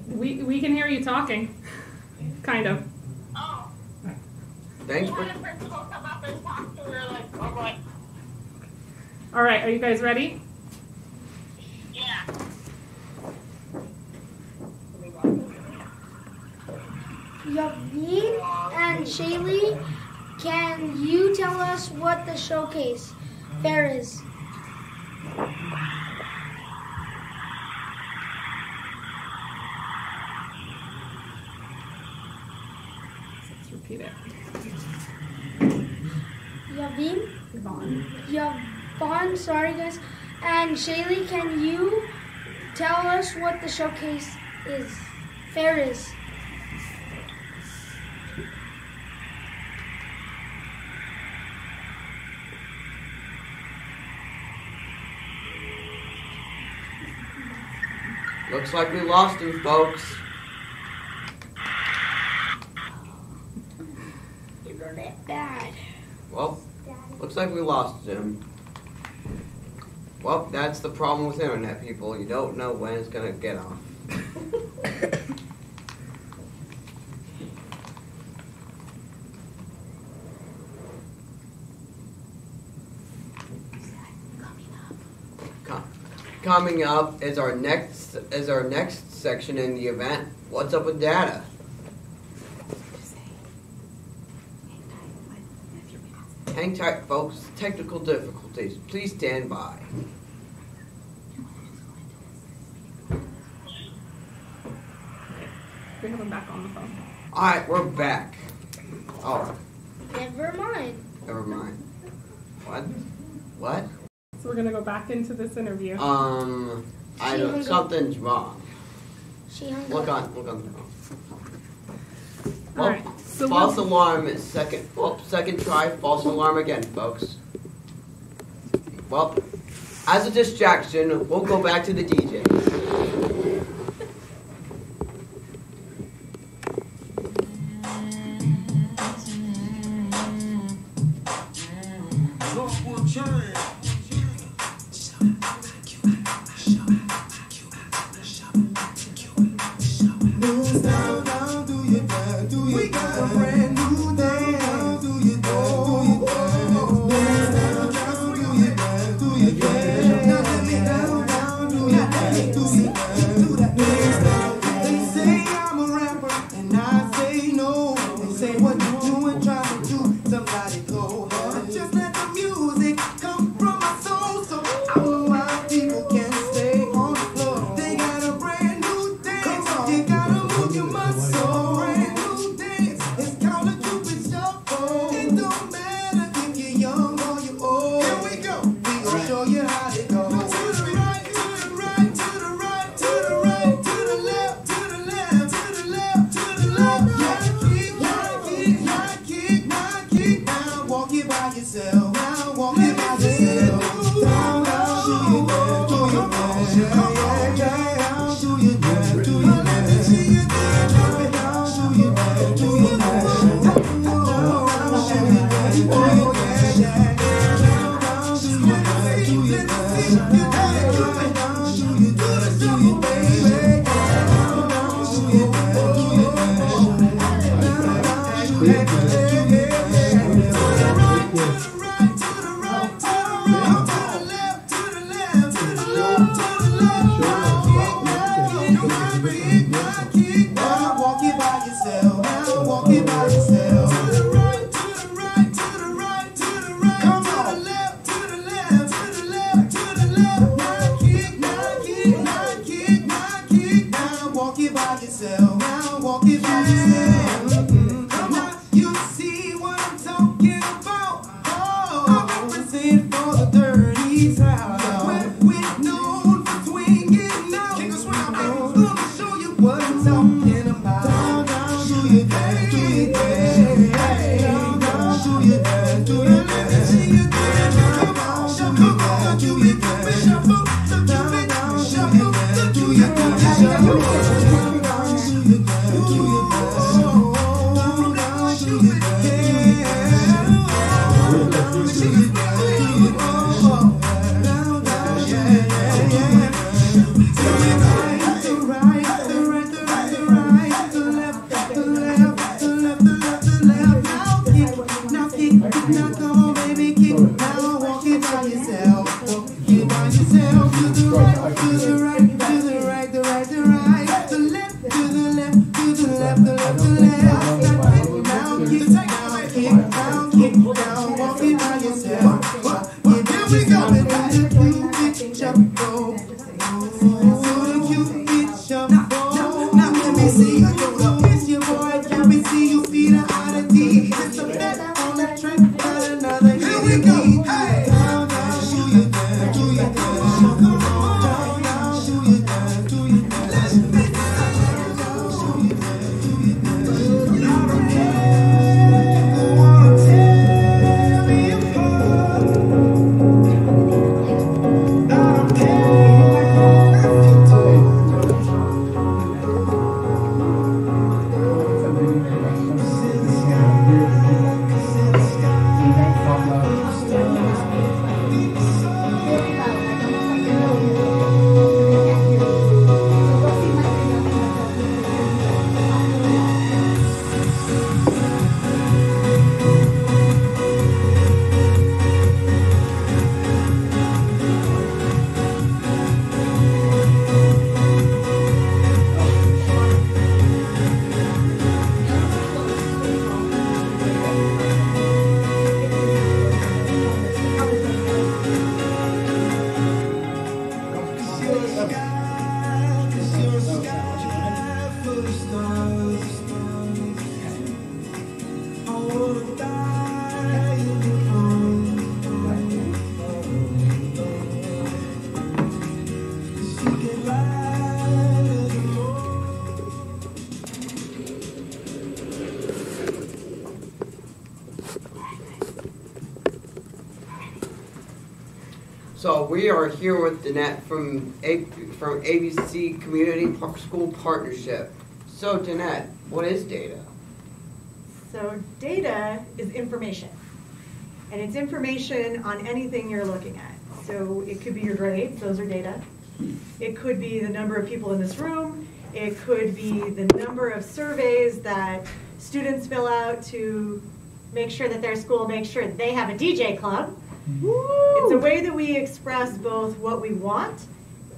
We can hear you talking, kind of. Thanks for. All right, are you guys ready? Yeah. Yaveen and Shaylee, can you tell us what the showcase fair is? Let's repeat it. Yaveen? Yvonne, sorry guys. And Shaylee, can you tell us what the showcase fair is? Looks like we lost him, folks. Isn't it bad? Well, looks like we lost him. Well, that's the problem with internet, people. You don't know when it's gonna get off. Coming up is our next section in the event. What's up with data? Hang tight, folks. Technical difficulties. Please stand by. We have him back on the phone. All right, we're back. Oh, Never mind. never mind. What? So we're gonna go back into this interview. I don't. Something's wrong. She hung Look up. on the phone. All right. So False alarm is second. Well, second try. False alarm again, folks. Well, as a distraction, we'll go back to the DJ. yourself. Walking by yourself. To the right, to the right, to the right, the right, the right. The left, to the left, to the left, the left, the left. Down, kick down, kick down, kick down. Walking by yourself. Yeah, there we go. And then the Cupid shuffle. So the Cupid shuffle. Now let me see you do the kiss your boy. Can we see you feet are out of teeth? It's a bet on the track, not another. Here we go. Hey, down, down, do you dance, do you dance? Down, down, do you dance, do you dance? So we are here with Danette from ABC Community School Partnership. So Danette, what is data? So data is information. And it's information on anything you're looking at. So it could be your grades, those are data. It could be the number of people in this room. It could be the number of surveys that students fill out to make sure that their school makes sure that they have a DJ club. It's a way that we express both what we want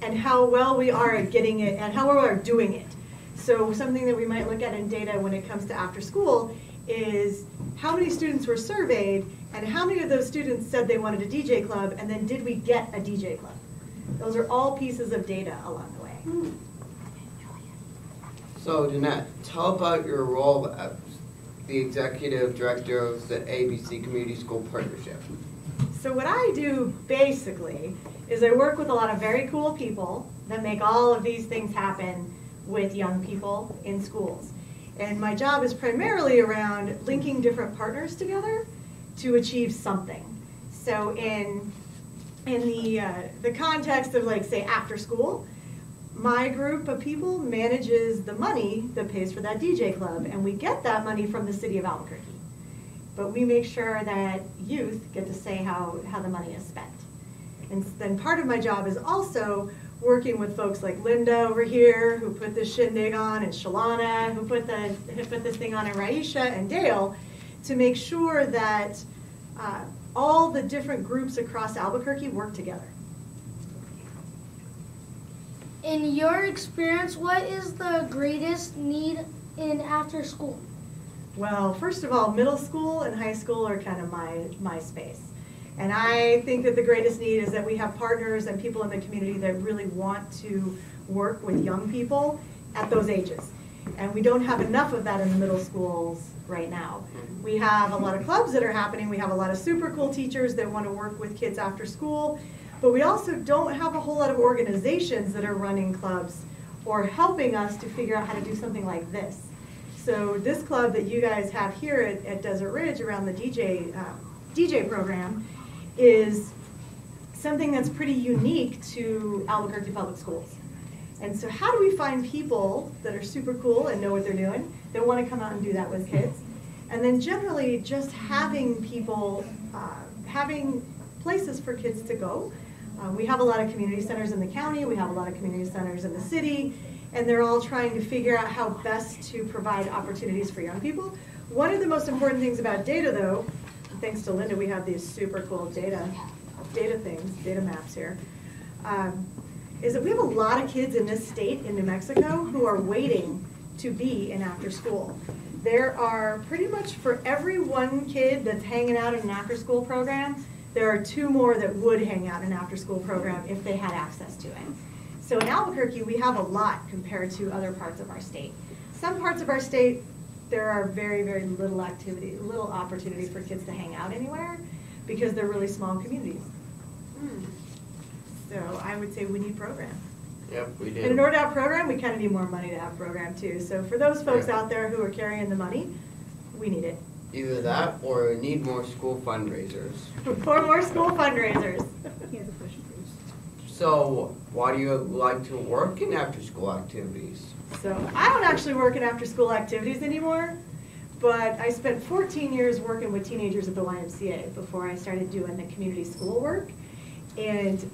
and how well we are at getting it and how well we are doing it. So something that we might look at in data when it comes to after school is how many students were surveyed and how many of those students said they wanted a DJ club, and then did we get a DJ club? Those are all pieces of data along the way. So Danette, tell about your role as the executive director of the ABC Community School Partnership. So what I do basically is I work with a lot of very cool people that make all of these things happen with young people in schools. And my job is primarily around linking different partners together to achieve something. So in the context of, like, say, after school, my group of people manages the money that pays for that DJ club, and we get that money from the city of Albuquerque. But we make sure that youth get to say how the money is spent. And then part of my job is also working with folks like Linda over here, who put this shindig on, and Shalana, who put this thing on, and Raisha and Dale, to make sure that all the different groups across Albuquerque work together. In your experience, what is the greatest need in after school? Well, first of all, middle school and high school are kind of my space. And I think that the greatest need is that we have partners and people in the community that really want to work with young people at those ages. And we don't have enough of that in the middle schools right now. We have a lot of clubs that are happening. We have a lot of super cool teachers that want to work with kids after school. But we also don't have a whole lot of organizations that are running clubs or helping us to figure out how to do something like this. So this club that you guys have here at Desert Ridge around the DJ program is something that's pretty unique to Albuquerque Public Schools. And so how do we find people that are super cool and know what they're doing, that want to come out and do that with kids? And then generally just having people, having places for kids to go. We have a lot of community centers in the county, we have a lot of community centers in the city, and they're all trying to figure out how best to provide opportunities for young people. One of the most important things about data, though, thanks to Linda, we have these super cool data data maps here, is that we have a lot of kids in this state, in New Mexico, who are waiting to be in after school. There are pretty much for every one kid that's hanging out in an after school program, there are 2 more that would hang out in an after school program if they had access to it. So in Albuquerque, we have a lot compared to other parts of our state. Some parts of our state, there are very, very little activity, little opportunity for kids to hang out anywhere because they're really small communities. So I would say we need program. Yep, we do. And in order to have program, we kind of need more money to have program too. So for those folks out there who are carrying the money, we need it. Either that or we need more school fundraisers. For more school fundraisers. So why do you like to work in after-school activities? So I don't actually work in after-school activities anymore, but I spent 14 years working with teenagers at the YMCA before I started doing the community school work. And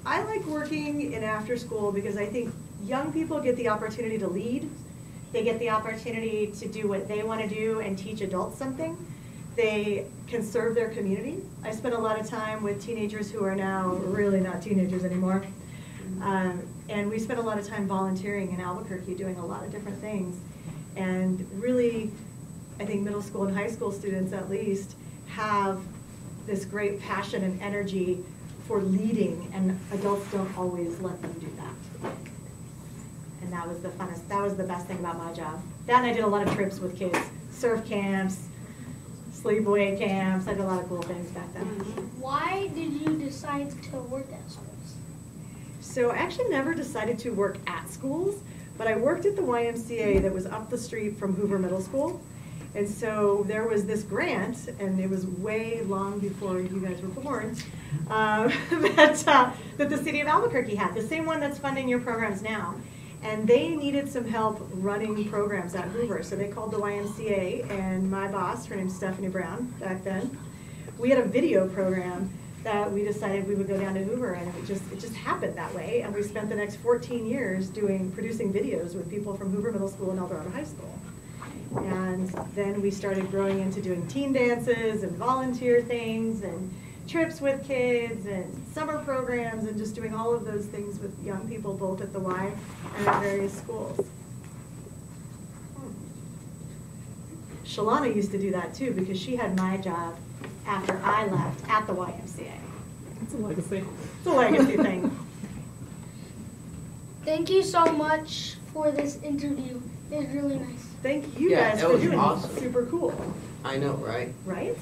I like working in after school because I think young people get the opportunity to lead. They get the opportunity to do what they want to do and teach adults something. They can serve their community. I spent a lot of time with teenagers who are now really not teenagers anymore. And we spent a lot of time volunteering in Albuquerque doing a lot of different things. And really, I think middle school and high school students at least have this great passion and energy for leading, and adults don't always let them do that. And that was the funnest, that was the best thing about my job. That and I did a lot of trips with kids, surf camps, sleepaway camps. I did a lot of cool things back then. Why did you decide to work at schools? So I actually never decided to work at schools, but I worked at the YMCA that was up the street from Hoover Middle School. And so there was this grant, and it was way long before you guys were born, that the city of Albuquerque had, the same one that's funding your programs now. And they needed some help running programs at Hoover, so they called the YMCA, and my boss, her name's Stephanie Brown back then, we had a video program that we decided we would go down to Hoover, and it just happened that way. And we spent the next 14 years producing videos with people from Hoover Middle School and El Dorado High School. And then we started growing into doing teen dances and volunteer things and trips with kids and summer programs and just doing all of those things with young people both at the Y and at various schools. Shalana used to do that too because she had my job after I left at the YMCA. It's a legacy. It's a legacy thing. Thank you so much for this interview. It was really nice. Thank you guys for doing awesome. it. Super cool. I know, right? Right?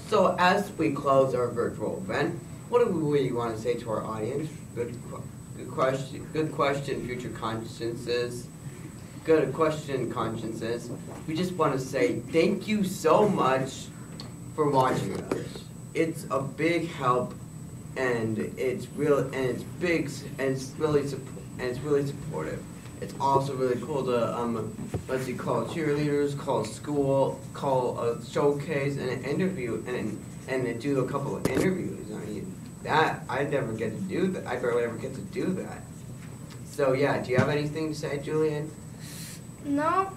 So as we close our virtual event, what do we want to say to our audience? Good question, future consciences. Good question, consciences. We just want to say thank you so much for watching us. It's a big help, and it's real, and it's big, and it's really supportive. It's also really cool to call cheerleaders, call school, call a showcase, and an interview, and to do a couple of interviews. I mean, that I never get to do that. I barely ever get to do that. So yeah, do you have anything to say, Julian? No.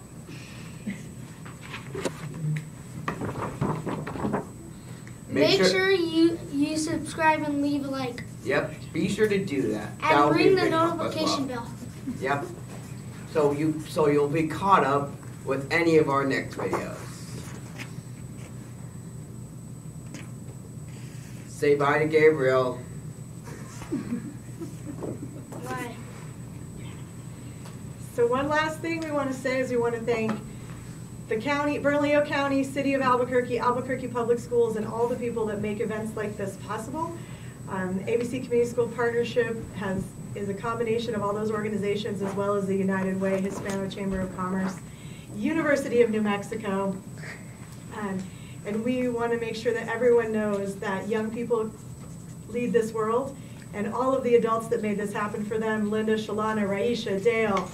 Make sure you subscribe and leave a like. Yep, be sure to do that. And ring the notification bell. Yep. So you'll be caught up with any of our next videos. Say bye to Gabriel. Bye. So one last thing we want to say is we want to thank the county, Bernalillo County, City of Albuquerque, Albuquerque Public Schools, and all the people that make events like this possible. ABC Community School Partnership is a combination of all those organizations as well as the United Way, Hispano Chamber of Commerce, University of New Mexico. And we want to make sure that everyone knows that young people lead this world, and all of the adults that made this happen for them, Linda, Shalana, Raisha, Dale,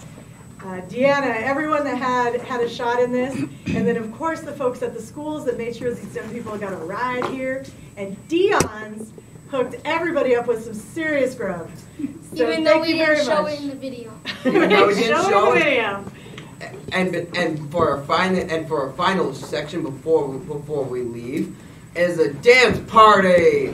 Deanna, everyone that had a shot in this, and then of course the folks at the schools that made sure these young people got a ride here, and Dion's hooked everybody up with some serious growth. So even though we didn't show it in the video. Even though we didn't show it in the video. And for our final section before we leave is a dance party.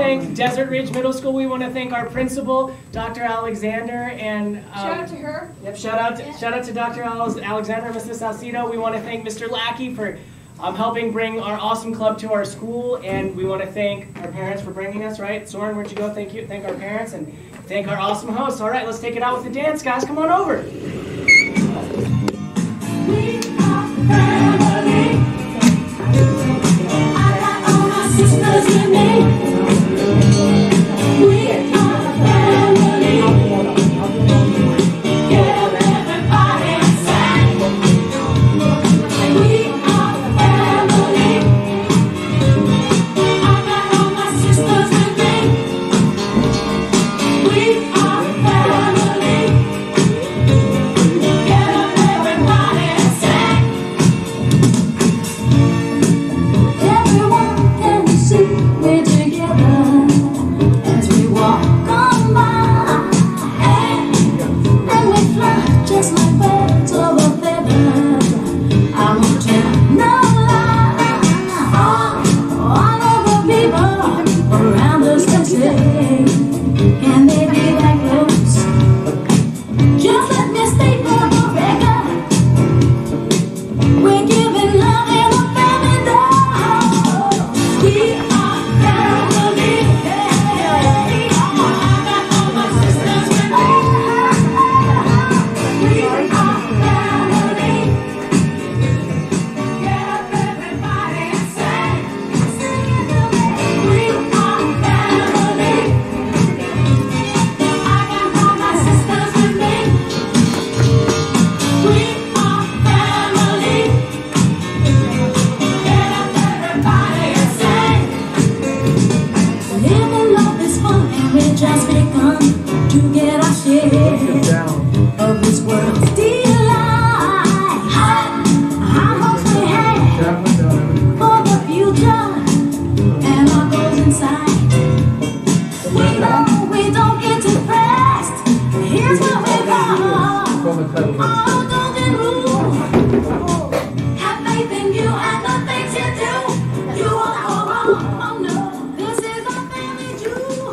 thank Desert Ridge Middle School. We want to thank our principal, Dr. Alexander, and Shout out to her. Yep, shout out to Dr. Alexander, Mrs. Salcido. We want to thank Mr. Lackey for helping bring our awesome club to our school, and we want to thank our parents for bringing us. Right, Soren, where'd you go? Thank you. Thank our parents and thank our awesome hosts. All right, let's take it out with the dance, guys. Come on over. We are family. I got all my sisters with me. We are family. Get up, everybody, and sing. We are family. I got all my sisters with me. We are family. Get up, everybody, and sing. Everyone can see we're together as we walk on by, and we fly just like birds of a feather. I won't tell no lie. All of the people around us can say, can they be that close? Just let me state for the record, we're giving love in a family dog. We are family. I got all my sisters with me. We are family. Get up, everybody, and sing. Sing it to me. We are family. I got all my sisters with me. We are family. Get up, everybody, and sing. Living life is fun, and we just begun to get our share of this world's delight. I hope we have for the future and our goals inside. We know we don't get too fast. Here's what we got. Our golden rule. Have faith in you and the things you do. You won't go wrong. Oh no, this is our family jewel.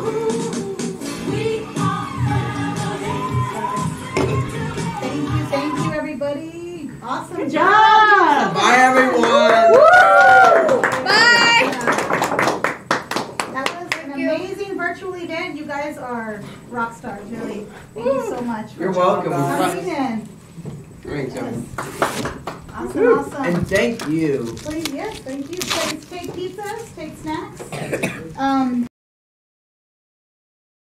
We are family. Thank you, everybody. Awesome Good job. Bye, everyone. Bye. That was an amazing virtual event. You guys are rock stars, really. Thank you so much. You're welcome. Coming in. Thanks, everyone. Awesome, awesome. And thank you. Please, yes, thank you. Please take pizzas, take snacks.